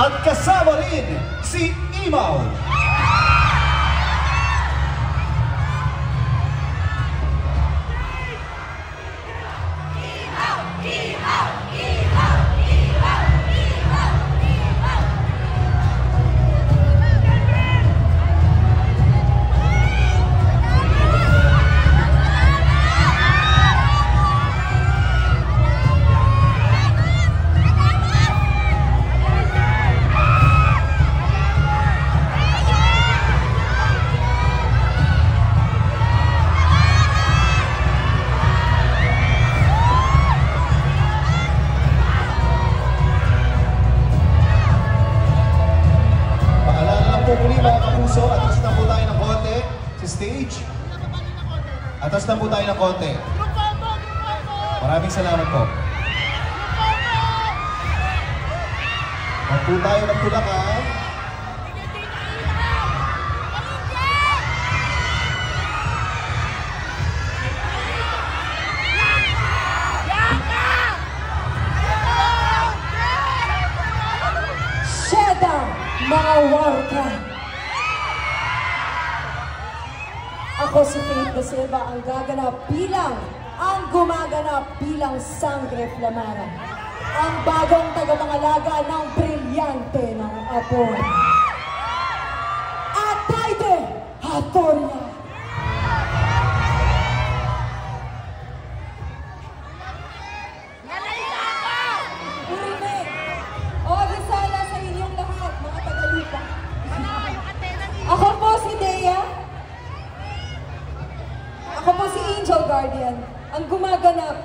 At kasama rin si Imaw. Atas na po tayo ng konti. Maraming salamat po. Huwag po tayo magtulakan. Sheda, mga warka! Ako si Faith Da Silva ang gumaganap bilang Sangre Flamara. Ang bagong tagapangalaga ng brilyante ng apoy. Ataide Hatoria. Urime, o risala sa inyong lahat, mga Tagalupa. Ako po si Dea. Ako po si Angel Guardian, ang gumaganap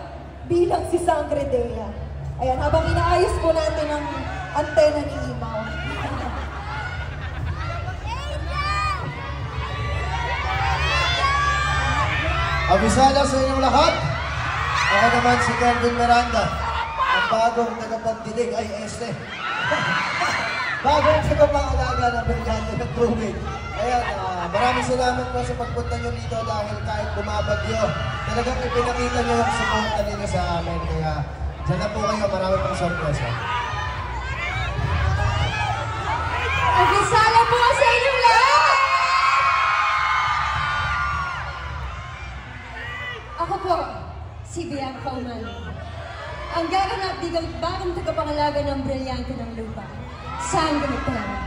bilang si Sangre Dea. Ayan, habang inaayos po natin ang antena ni Imaw. Abisala sa inyong lahat. Ako naman si Kelvin Miranda, ang bagong tagapagdilig ay bagong tagapangalaga ng brilyante ng Crewmate. Ayan, maraming salamat po sa pagpunta nyo dito dahil kahit bumabagyo, talagang ipinakita nyo yung suporta nila sa amin. Kaya dyan na po kayo, marami pang sorpresa. Abisala po sa inyong lahat! Ako po, si Bianca Umali. Ang gaganap bilang bagong tagapangalaga ng brilyante ng lupa, Sangre Terra.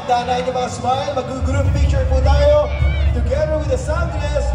Handa na yung mga smile, mag-group picture po tayo together with the Sangres.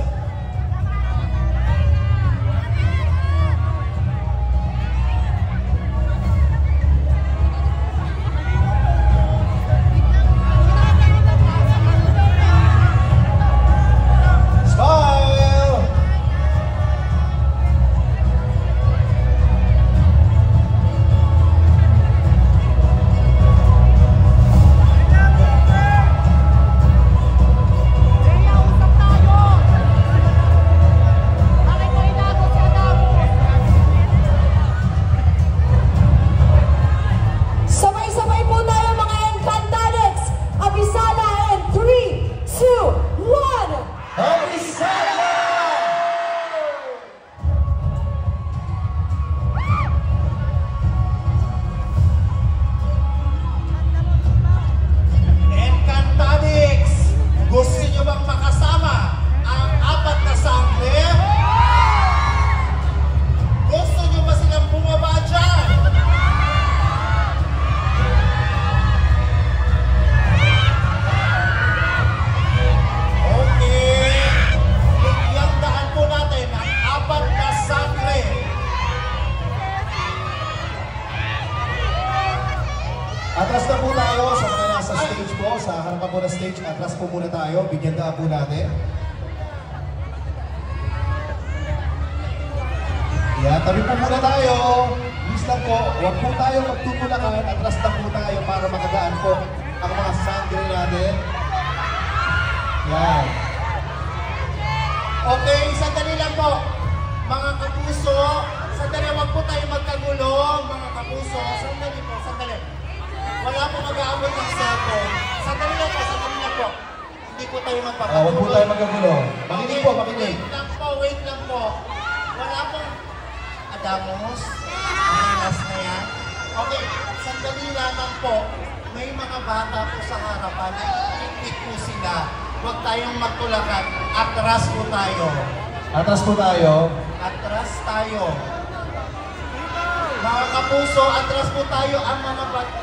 harapan po na stage. Atras po muna tayo. Bigyan daan po natin. Yan, tabi po muna tayo. Please lang po, huwag po tayo magtutulakan. Atras lang po tayo para makadaan po ang mga sangre natin. Yan. Okay, sandali lang po. Mga kapuso, sandali, wag po tayo magkagulo. Mga kapuso, sandali po, sandali. Wala po mag-aabot ng cellphone. Sandali lang po. Hindi po tayo magpapatuloy. Huwag po tayo magkagulo. Makinig po, makinig. Wait lang po. Wala pong Adamos. Okay, last na yan. Okay, sandali lamang po. May mga bata po sa harapan. Iikit po sila. Huwag tayong magtulakan. Atras po tayo. Atras po tayo. Atras tayo. Mga kapuso, atras po tayo ang mga bata.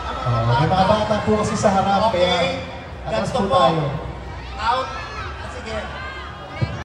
May mga bata po kasi sa harap. Okay, Kaya atras ganito po tayo. Out. Sige.